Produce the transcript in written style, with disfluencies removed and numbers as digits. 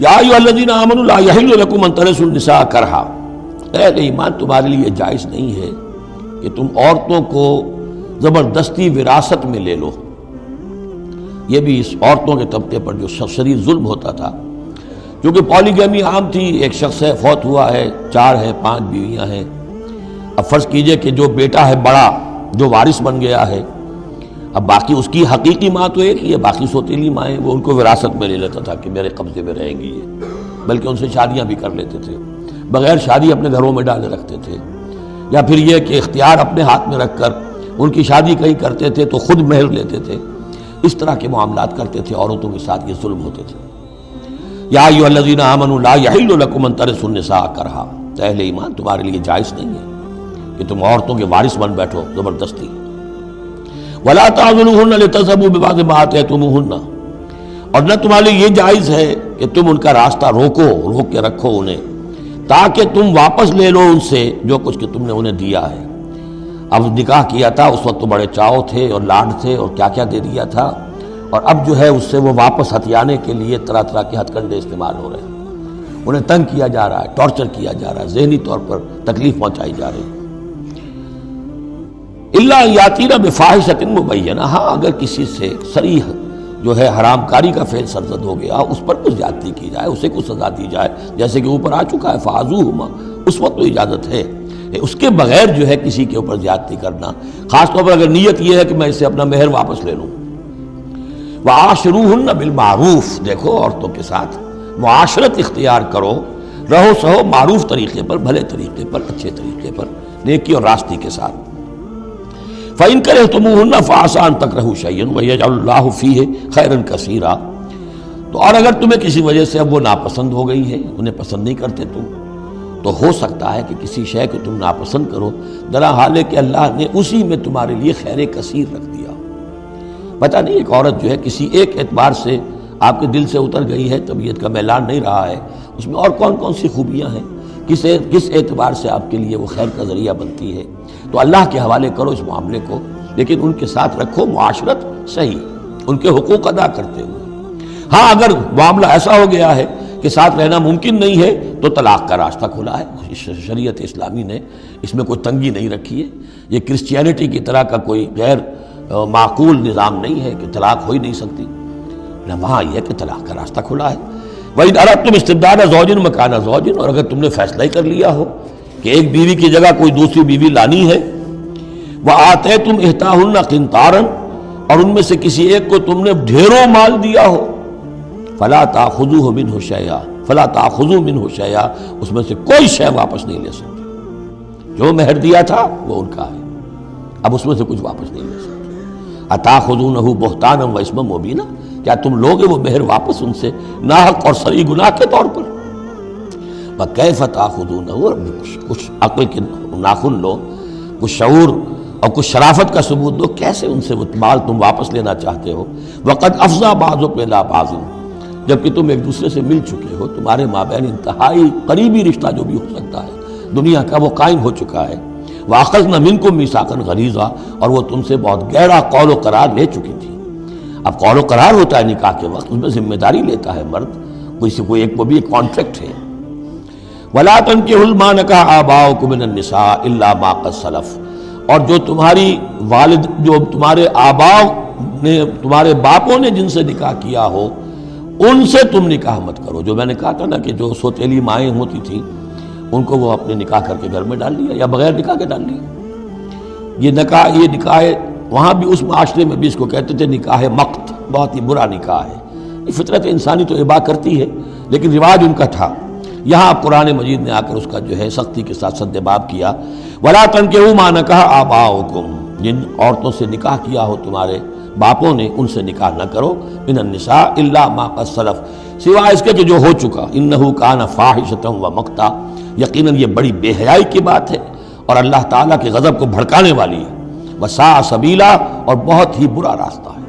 یا ایھا الذین آمنوا لا یحل لکم ان ترثوا النساء کرہا، اے اہل ایمان تمہارے لیے جائز نہیں ہے کہ تم عورتوں کو زبردستی وراثت میں لے لو۔ یہ بھی اس عورتوں کے طبقے پر جو شدید ظلم ہوتا تھا، کیونکہ پالیگیمی عام تھی، ایک شخص ہے فوت ہوا ہے، 4 ہے 5 بیویاں ہیں۔ اب فرض کیجئے کہ جو بیٹا ہے بڑا جو وارث بن گیا ہے، اب باقی اس کی حقیقی ماں تو ایک ہی ہے، باقی سوتیلی مائیں وہ ان کو وراثت میں لے لیتا تھا کہ میرے قبضے میں رہیں گی یہ، بلکہ ان سے شادیاں بھی کر لیتے تھے، بغیر شادی اپنے گھروں میں ڈالے رکھتے تھے، یا پھر یہ کہ اختیار اپنے ہاتھ میں رکھ کر ان کی شادی کہیں کرتے تھے تو خود مہر لیتے تھے۔ اس طرح کے معاملات کرتے تھے، عورتوں کے ساتھ یہ ظلم ہوتے تھے۔ یا ایھا الذین آمنوا لا یحل لکم ان ترثوا النساء کرہا، اہل ایمان تمہارے لیے جائز نہیں ہے کہ تم عورتوں کے وارث بن بیٹھو زبردستی۔ ولا تعضلوہن لتذهبوا ببعض ما آتیتموہن، اور نہ تمہارے لیے یہ جائز ہے کہ تم ان کا راستہ روک کے رکھو انہیں، تاکہ تم واپس لے لو ان سے جو کچھ کہ تم نے انہیں دیا ہے۔ اب نکاح کیا تھا اس وقت تو بڑے چاؤ تھے اور لاڈ تھے اور کیا کیا دے دیا تھا، اور اب جو ہے اس سے وہ واپس ہتھیانے کے لیے طرح طرح کے ہتھ کنڈے استعمال ہو رہے ہیں، انہیں تنگ کیا جا رہا ہے، ٹارچر کیا جا رہا ہے، ذہنی طور پر تکلیف پہنچائی جا رہی ہے۔ الا یاتین بفاحشۃ مبینہ، ہاں اگر کسی سے صریح جو ہے حرام کاری کا فعل سرزد ہو گیا، اس پر کچھ زیادتی کی جائے، اسے کچھ سزا دی جائے، جیسے کہ اوپر آ چکا ہے فاعذوہما، اس وقت تو اجازت ہے۔ اس کے بغیر جو ہے کسی کے اوپر زیادتی کرنا، خاص طور پر اگر نیت یہ ہے کہ میں اسے اپنا مہر واپس لے لوں۔ وعاشروہن بالمعروف، دیکھو عورتوں کے ساتھ معاشرت اختیار کرو، رہو سہو معروف طریقے پر، بھلے طریقے پر، اچھے طریقے پر، نیکی اور راستی کے ساتھ۔ فَإِن كَرِهْتُمُوهُنَّ فَعَسَىٰ أَن تَكْرَهُوا شَيْئًا وَيَجْعَلُ اللَّهُ فِيهِ خَيْرًا كَثِيرًا، تو اور اگر تمہیں کسی وجہ سے اب وہ ناپسند ہو گئی ہے، انہیں پسند نہیں کرتے تم، تو ہو سکتا ہے کہ کسی شے کو تم ناپسند کرو، درا حال ہے کہ اللہ نے اسی میں تمہارے لیے خیر کثیر رکھ دیا۔ پتہ نہیں ایک عورت جو ہے کسی ایک اعتبار سے آپ کے دل سے اتر گئی ہے، طبیعت کا میلان نہیں رہا ہے، اس میں اور کون کون سی خوبیاں ہیں، کس اعتبار سے آپ کے لیے وہ خیر کا ذریعہ بنتی ہے، تو اللہ کے حوالے کرو اس معاملے کو، لیکن ان کے ساتھ رکھو معاشرت صحیح، ان کے حقوق ادا کرتے ہوئے۔ ہاں اگر معاملہ ایسا ہو گیا ہے کہ ساتھ رہنا ممکن نہیں ہے تو طلاق کا راستہ کھلا ہے، شریعت اسلامی نے اس میں کوئی تنگی نہیں رکھی ہے، یہ کرسچینٹی کی طرح کا کوئی غیر معقول نظام نہیں ہے کہ طلاق ہو ہی نہیں سکتی، وہاں یہ ہے کہ طلاق کا راستہ کھلا ہے۔ وَإِنْ أَرَدْتُمْ اسْتِبْدَالَ زَوْجٍ مَكَانَ زَوْجٍ، اور اگر تم نے فیصلہ ہی کر لیا ہو کہ ایک بیوی کی جگہ کوئی دوسری بیوی لانی ہے، وَآتَيْتُمْ إِحْدَاهُنَّ قِنْطَارًا، اور ان میں سے کسی ایک کو تم نے ڈھیروں مال دیا ہو، فَلَا تَأْخُذُوهُ مِنْهُ شَيْئًا فَلَا تَأْخُذُوا مِنْهُ شَيْئًا، اس میں سے کوئی شے واپس نہیں لے سکتے، جو مہر دیا تھا وہ ان کا ہے، اب اس میں سے کچھ واپس نہیں لے سکتے۔ أَتَأْخُذُونَهُ بُهْتَانًا وَإِثْمًا مُبِينًا، کیا تم لوگے وہ مہر واپس ان سے ناحق اور صریح گناہ کے طور پر؟ وَكَيْفَ تَأْخُذُونَهُ، کچھ عقل کے ناخن لو، کچھ شعور اور کچھ شرافت کا ثبوت دو، کیسے ان سے وہ مال تم واپس لینا چاہتے ہو؟ وَقَدْ أَفْضَىٰ بَعْضُكُمْ إِلَىٰ بَعْضٍ، جبکہ تم ایک دوسرے سے مل چکے ہو، تمہارے مابین انتہائی قریبی رشتہ جو بھی ہو سکتا ہے دنیا کا وہ قائم ہو چکا ہے۔ وَأَخَذْنَ مِنْكُمْ مِيثَاقًا غَلِيظًا، اور وہ تم سے بہت گہرا قول و قرار لے چکی تھی۔ اب قول و قرار ہوتا ہے نکاح کے وقت، اس میں ذمہ داری لیتا ہے مرد، کوئی ایک وہ بھی ایک کانٹریکٹ ہے۔ وَلَا تَنكِحُوا مَا نَكَحَ آبَاؤُكُم مِّنَ النِّسَاءِ إِلَّا مَا قَدْ سَلَفَ، اور جو تمہاری والد، جو تمہارے آباؤ نے، تمہارے باپوں نے جن سے نکاح کیا ہو ان سے تم نکاح مت کرو۔ جو میں نے کہا تھا نا کہ جو سوتیلی مائیں ہوتی تھیں ان کو وہ اپنے نکاح کر کے گھر میں ڈال لیا یا بغیر نکاح کے ڈال لیا۔ یہ نکاح وہاں بھی اس معاشرے میں بھی اس کو کہتے تھے نکاح مقت، بہت ہی برا نکاح ہے۔ یہ فطرت انسانی تو اباح کرتی ہے لیکن رواج ان کا تھا۔ یہاں قرآن مجید نے آ کر اس کا جو ہے سختی کے ساتھ سدباب کیا۔ وَلَا تَنكِحُوا مَا نَكَحَ آبَاؤُكُمْ، جن عورتوں سے نکاح کیا ہو تمہارے باپوں نے ان سے نکاح نہ کرو، مِنَ النِّسَاءِ إِلَّا مَا قَدْ سَلَفَ، سوائے اس کے کہ جو ہو چکا، إِنَّهُ كَانَ فَاحِشَةً وَمَقْتًا، یقیناً یہ بڑی بے حیائی کی بات ہے اور اللہ تعالیٰ کے غضب کو بھڑکانے والی ہے۔ وَسَاءَ سَبِيلًا، اور بہت ہی برا راستہ ہے۔